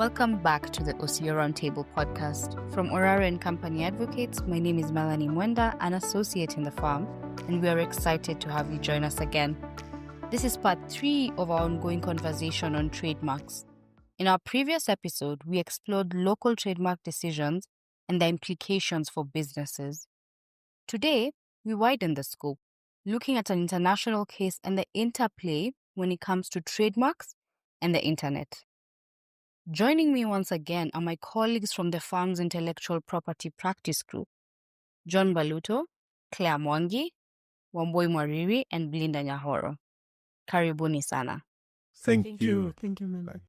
Welcome back to the OCO Roundtable podcast. From Orara & Company Advocates, my name is Melanie Mwenda, an associate in the firm, and we are excited to have you join us again. This is part 3 of our ongoing conversation on trademarks. In our previous episode, we explored local trademark decisions and their implications for businesses. Today, we widen the scope, looking at an international case and the interplay when it comes to trademarks and the internet. Joining me once again are my colleagues from the firm's intellectual property practice group, John Mbaluto, Claire Mwangi, Wambui Mwariri, and Blenda Nyahoro. Karibuni sana. Thank you. Thank you, Melanie.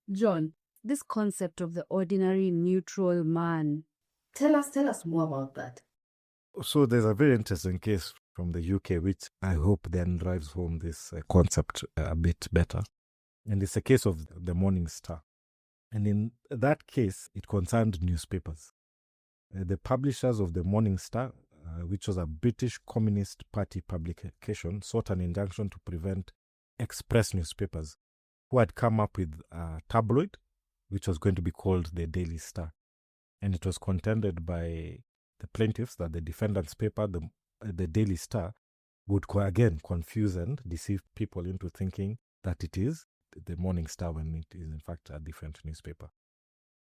John, this concept of the ordinary neutral man, tell us more about that. So there's a very interesting case from the UK, which I hope then drives home this concept a bit better. And it's a case of the Morning Star. And in that case, it concerned newspapers. The publishers of the Morning Star, which was a British Communist Party publication, sought an injunction to prevent express newspapers who had come up with a tabloid, which was going to be called the Daily Star. And it was contended by the plaintiffs that the defendant's paper, the Daily Star, would again confuse and deceive people into thinking that it is the Morning Star when it is in fact a different newspaper.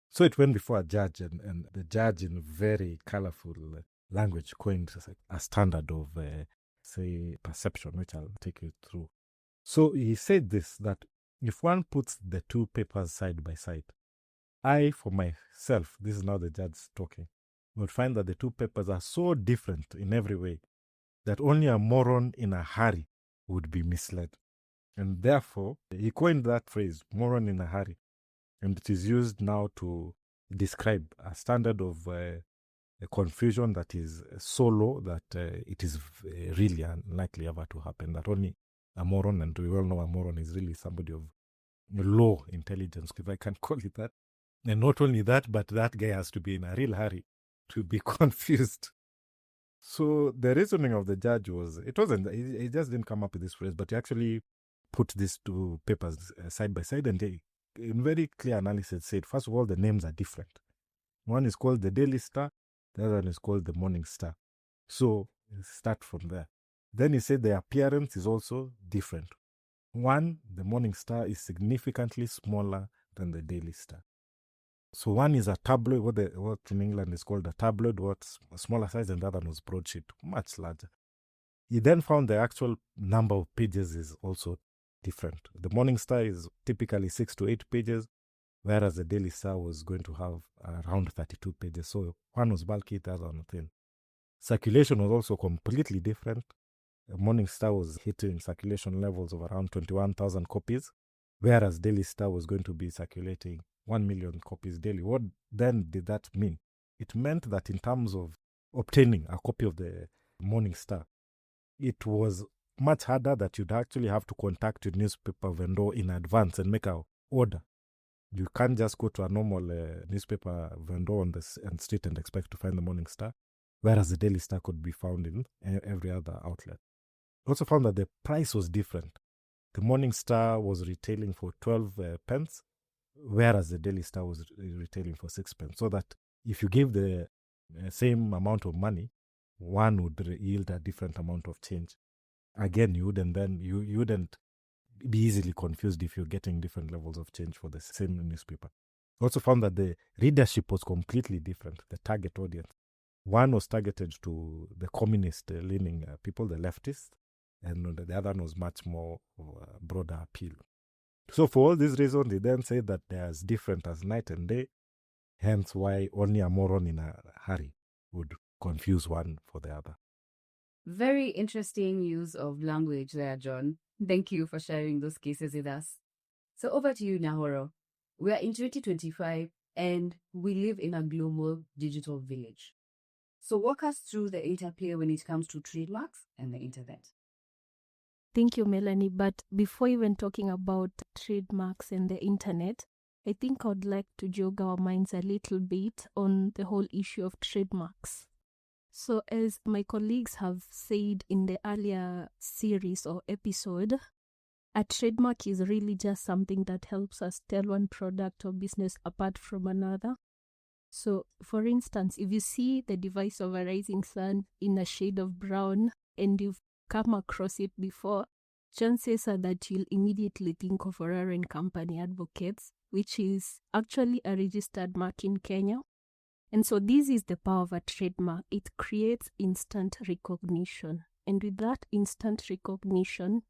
So it went before a judge, and the judge in very colorful language coined a standard of, say, perception, which I'll take you through. So he said this, that if one puts the two papers side by side, I, for myself, this is now the judge talking, would find that the two papers are so different in every way that only a moron in a hurry would be misled. And therefore, he coined that phrase, moron in a hurry. And it is used now to describe a standard of a confusion that is so low that it is really unlikely ever to happen. That only a moron, and we all know a moron is really somebody of low intelligence, if I can call it that. And not only that, but that guy has to be in a real hurry to be confused. So the reasoning of the judge was, he just didn't come up with this phrase, but he actually put these two papers side by side, and they, in very clear analysis, said, first of all, the names are different. One is called the Daily Star, the other one is called the Morning Star. So start from there. Then he said the appearance is also different. One, the Morning Star, is significantly smaller than the Daily Star. So one is a tabloid, what in England is called a tabloid, what's a smaller size, and the other one was broadsheet, much larger. He then found the actual number of pages is also different. The Morning Star is typically 6 to 8 pages, whereas the Daily Star was going to have around 32 pages. So one was bulky, the other one thin. Circulation was also completely different. The Morning Star was hitting circulation levels of around 21,000 copies, whereas Daily Star was going to be circulating 1 million copies daily. What then did that mean? It meant that in terms of obtaining a copy of the Morning Star, it was much harder, that you'd actually have to contact your newspaper vendor in advance and make an order. You can't just go to a normal newspaper vendor on the street and expect to find the Morning Star, whereas the Daily Star could be found in every other outlet. Also found that the price was different. The Morning Star was retailing for 12 pence, whereas the Daily Star was retailing for 6 pence. So that if you give the same amount of money, one would yield a different amount of change. Again, you wouldn't be easily confused if you're getting different levels of change for the same newspaper. Also found that the readership was completely different, the target audience. One was targeted to the communist-leaning people, the leftists, and the other one was much more broader appeal. So for all these reasons, they then say that they are as different as night and day, hence why only a moron in a hurry would confuse one for the other. Very interesting use of language there, John. Thank you for sharing those cases with us. So over to you, Nyahoro. We are in 2025 and we live in a global digital village. So walk us through the interplay when it comes to trademarks and the internet. Thank you, Melanie. But before even talking about trademarks and the internet, I think I would like to jog our minds a little bit on the whole issue of trademarks. So as my colleagues have said in the earlier series or episode, a trademark is really just something that helps us tell one product or business apart from another. So, for instance, if you see the device of a rising sun in a shade of brown and you've come across it before, chances are that you'll immediately think of Aurora and Company Advocates, which is actually a registered mark in Kenya. And so this is the power of a trademark. It creates instant recognition. And with that instant recognition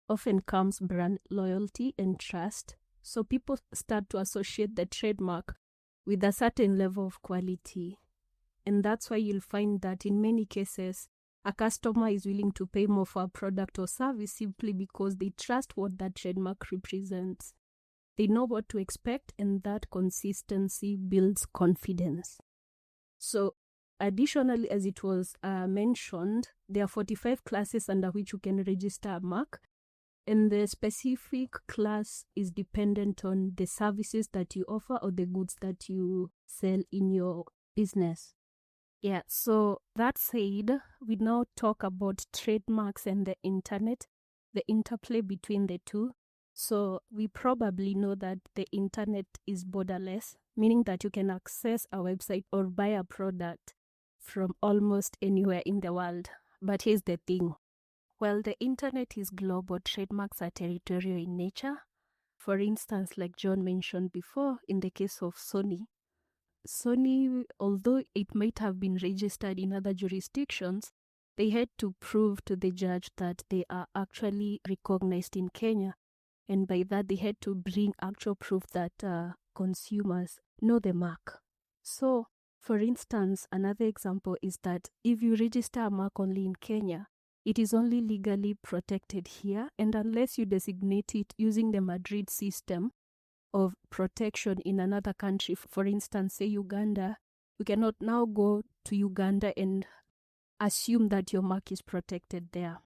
often comes brand loyalty and trust. So people start to associate the trademark with a certain level of quality. And that's why you'll find that in many cases, a customer is willing to pay more for a product or service simply because they trust what that trademark represents. They know what to expect, and that consistency builds confidence. So, additionally, as it was mentioned, there are 45 classes under which you can register a mark, and the specific class is dependent on the services that you offer or the goods that you sell in your business. Yeah, so that said, we now talk about trademarks and the internet, the interplay between the two. So we probably know that the internet is borderless, meaning that you can access a website or buy a product from almost anywhere in the world. But here's the thing. While the internet is global, trademarks are territorial in nature. For instance, like John mentioned before, in the case of Sony, although it might have been registered in other jurisdictions, they had to prove to the judge that they are actually recognized in Kenya. And by that, they had to bring actual proof that consumers know the mark. So, for instance, another example is that if you register a mark only in Kenya, it is only legally protected here, and unless you designate it using the Madrid system of protection in another country, for instance, say Uganda, you cannot now go to Uganda and assume that your mark is protected there.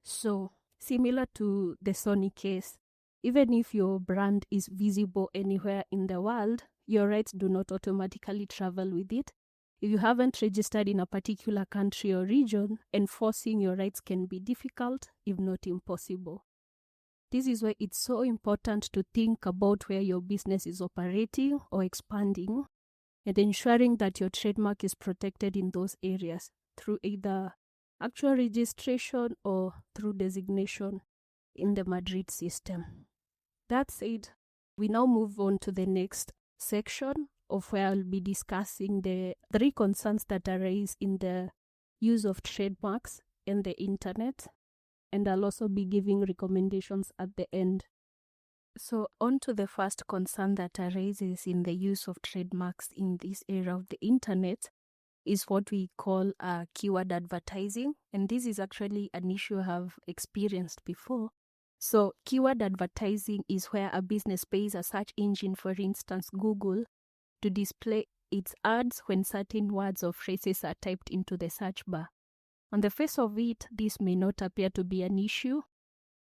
So, similar to the Sony case, even if your brand is visible anywhere in the world, your rights do not automatically travel with it. If you haven't registered in a particular country or region, enforcing your rights can be difficult, if not impossible. This is why it's so important to think about where your business is operating or expanding and ensuring that your trademark is protected in those areas through either actual registration or through designation in the Madrid system. That said, we now move on to the next section of where I'll be discussing the 3 concerns that arise in the use of trademarks and the internet, and I'll also be giving recommendations at the end. So on to the first concern that arises in the use of trademarks in this era of the internet is what we call keyword advertising, and this is actually an issue I have experienced before. So keyword advertising is where a business pays a search engine, for instance Google, to display its ads when certain words or phrases are typed into the search bar. On the face of it, this may not appear to be an issue.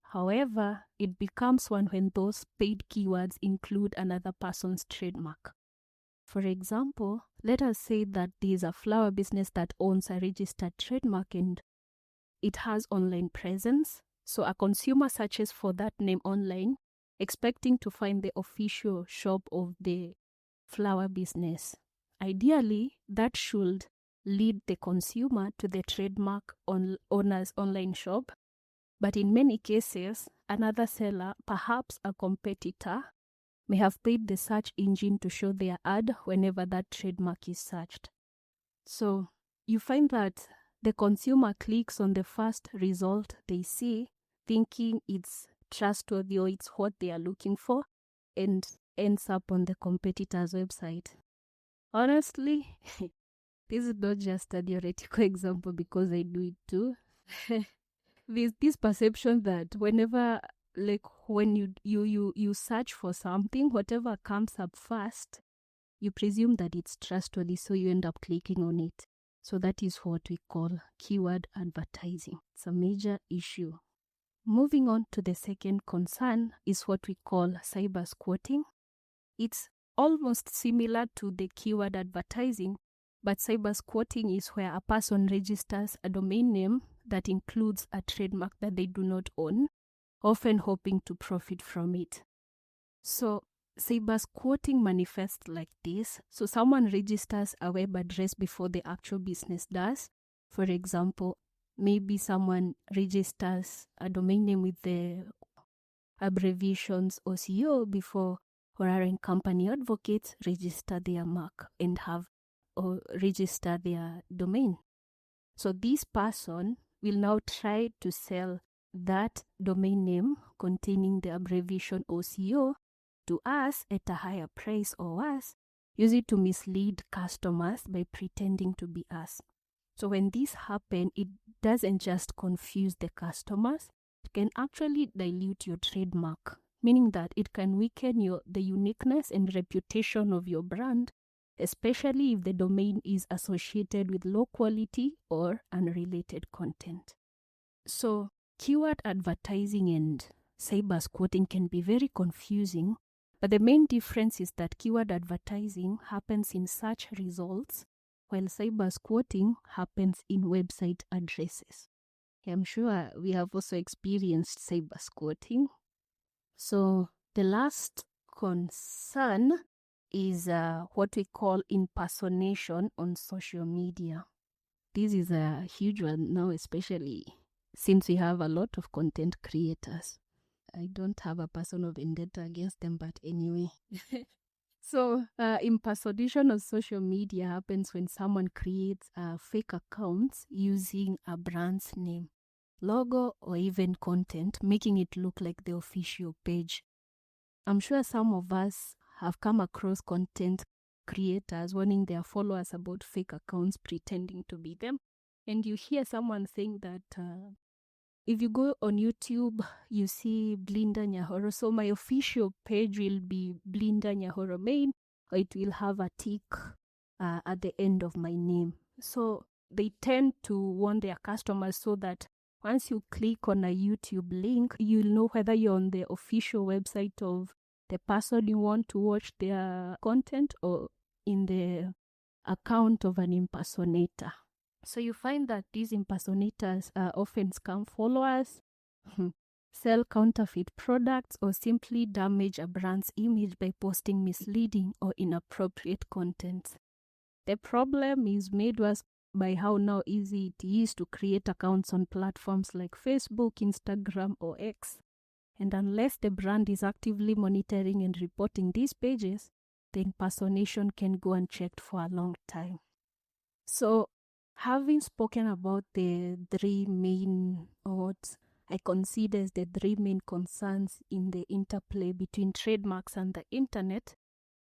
However, it becomes one when those paid keywords include another person's trademark. For example, let us say that there is a flower business that owns a registered trademark and it has online presence. So a consumer searches for that name online, expecting to find the official shop of the flower business. Ideally, that should lead the consumer to the trademark owner's online shop. But in many cases, another seller, perhaps a competitor, may have paid the search engine to show their ad whenever that trademark is searched. So you find that the consumer clicks on the first result they see, thinking it's trustworthy or it's what they are looking for, and ends up on the competitor's website. Honestly, this is not just a theoretical example because I do it too. There's this perception that whenever, like when you search for something, whatever comes up first, you presume that it's trustworthy, so you end up clicking on it. So that is what we call keyword advertising. It's a major issue. Moving on to the second concern is what we call cybersquatting. It's almost similar to the keyword advertising, but cybersquatting is where a person registers a domain name that includes a trademark that they do not own. often hoping to profit from it. So cybersquatting manifests like this. So someone registers a web address before the actual business does. For example, maybe someone registers a domain name with the abbreviations OCO before Moron and Company Advocates register their mark and have or register their domain. So this person will now try to sell that domain name containing the abbreviation OCO to us at a higher price or worse, use it to mislead customers by pretending to be us. So when this happens, it doesn't just confuse the customers, it can actually dilute your trademark, meaning that it can weaken the uniqueness and reputation of your brand, especially if the domain is associated with low quality or unrelated content. So keyword advertising and cybersquatting can be very confusing, but the main difference is that keyword advertising happens in search results, while cybersquatting happens in website addresses. I'm sure we have also experienced cybersquatting. So the last concern is what we call impersonation on social media. This is a huge one now, especially since we have a lot of content creators. I don't have a personal vendetta against them, but anyway. So impersonation on social media happens when someone creates fake accounts using a brand's name, logo, or even content, making it look like the official page. I'm sure some of us have come across content creators warning their followers about fake accounts pretending to be them. And you hear someone saying that if you go on YouTube, you see Blenda Nyahoro. So my official page will be Blenda Nyahoro main, or it will have a tick at the end of my name. So they tend to warn their customers so that once you click on a YouTube link, you'll know whether you're on the official website of the person you want to watch their content or in the account of an impersonator. So you find that these impersonators often scam followers, sell counterfeit products, or simply damage a brand's image by posting misleading or inappropriate content. The problem is made worse by how now easy it is to create accounts on platforms like Facebook, Instagram, or X. And unless the brand is actively monitoring and reporting these pages, the impersonation can go unchecked for a long time. So, having spoken about the three main, or what I consider as the three main concerns in the interplay between trademarks and the internet,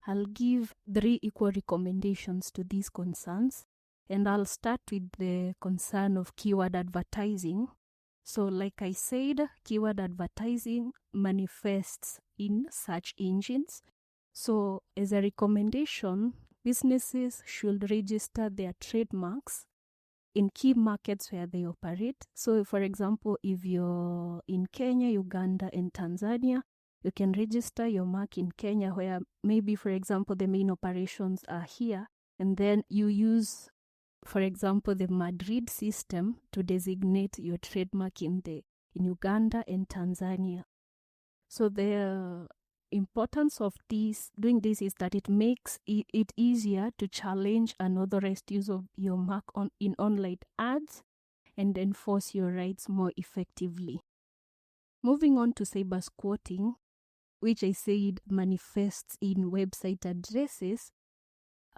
I'll give 3 equal recommendations to these concerns. And I'll start with the concern of keyword advertising. So like I said, keyword advertising manifests in search engines. So as a recommendation, businesses should register their trademarks in key markets where they operate. So for example, if you're in Kenya, Uganda, and Tanzania, you can register your mark in Kenya where maybe, for example, the main operations are here. And then you use, for example, the Madrid system to designate your trademark in Uganda and Tanzania. So the importance of doing this is that it makes it easier to challenge unauthorized use of your mark in online ads and enforce your rights more effectively. Moving on to cybersquatting, which I said manifests in website addresses,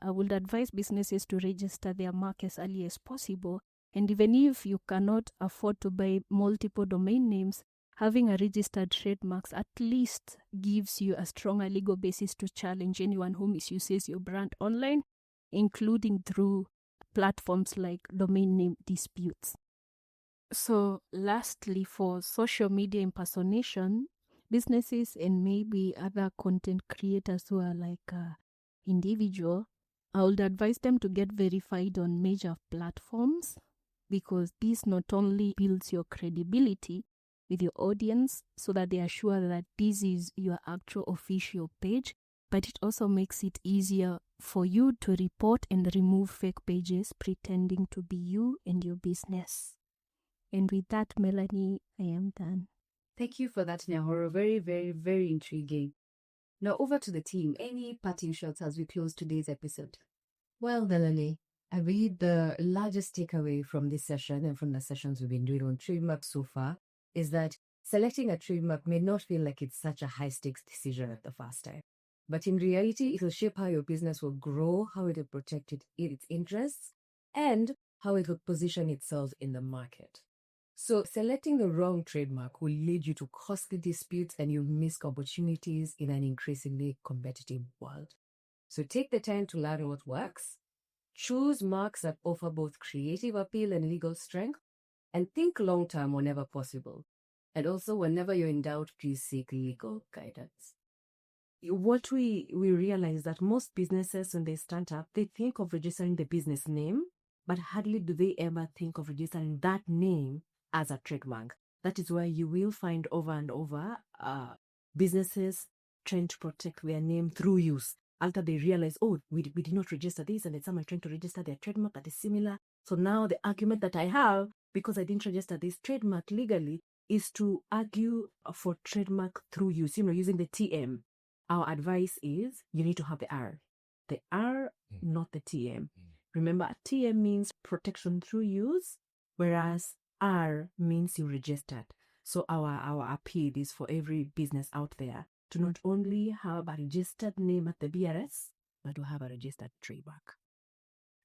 I would advise businesses to register their mark as early as possible. And even if you cannot afford to buy multiple domain names, having a registered trademarks at least gives you a stronger legal basis to challenge anyone who misuses your brand online, including through platforms like domain name disputes. So lastly, for social media impersonation, businesses and maybe other content creators who are like individual, I would advise them to get verified on major platforms, because this not only builds your credibility with your audience so that they are sure that this is your actual official page, but it also makes it easier for you to report and remove fake pages pretending to be you and your business. And with that, Melanie, I am done. Thank you for that, Nyahoro. Very, very, very intriguing. Now over to the team. Any parting shots as we close today's episode? Well, Melanie, I believe the largest takeaway from this session and from the sessions we've been doing on trademark so far is that selecting a trademark may not feel like it's such a high-stakes decision at the first time. But in reality, it will shape how your business will grow, how it will protect its interests, and how it will position itself in the market. So selecting the wrong trademark will lead you to costly disputes and you miss opportunities in an increasingly competitive world. So take the time to learn what works, choose marks that offer both creative appeal and legal strength, and think long-term whenever possible. And also, whenever you're in doubt, please seek legal guidance. What we realize that most businesses, when they start up, they think of registering the business name, but hardly do they ever think of registering that name as a trademark. That is why you will find over and over businesses trying to protect their name through use. After they realize, oh, we did not register this, and then someone trying to register their trademark that is similar. So now the argument that I have, because I didn't register this trademark legally, is to argue for trademark through use, using the TM. Our advice is you need to have the R. The R, not the TM. Remember, TM means protection through use, whereas R means you registered. So our appeal is for every business out there to not only have a registered name at the BRS, but to have a registered trademark.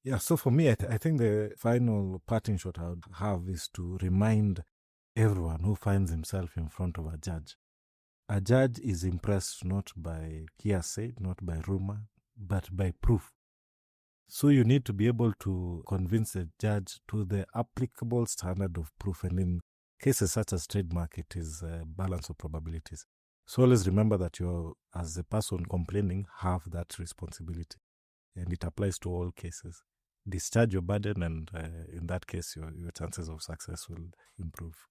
Yeah, so for me, I think the final parting shot I would have is to remind everyone who finds himself in front of a judge. A judge is impressed not by hearsay, not by rumor, but by proof. So you need to be able to convince the judge to the applicable standard of proof. And in cases such as trademark, it is a balance of probabilities. So always remember that you, as the person complaining, have that responsibility. And it applies to all cases. Discharge your burden, and in that case, your chances of success will improve.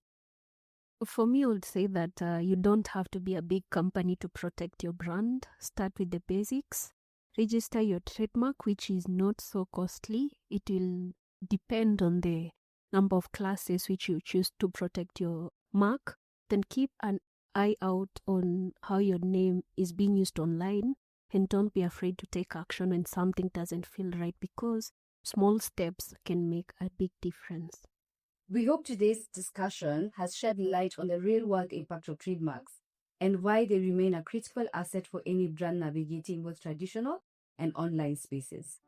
For me, I would say that you don't have to be a big company to protect your brand. Start with the basics. Register your trademark, which is not so costly. It will depend on the number of classes which you choose to protect your mark. Then keep an eye out on how your name is being used online, and don't be afraid to take action when something doesn't feel right, because small steps can make a big difference. We hope today's discussion has shed light on the real-world impact of trademarks and why they remain a critical asset for any brand navigating both traditional and online spaces.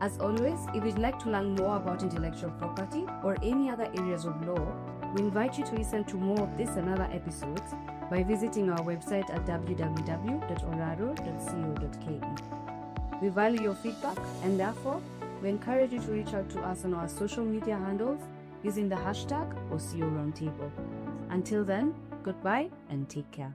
As always, if you'd like to learn more about intellectual property or any other areas of law, we invite you to listen to more of this and other episodes by visiting our website at www.oraro.co.ke. We value your feedback, and therefore, we encourage you to reach out to us on our social media handles using the hashtag #OCORoundtable. Until then, goodbye and take care.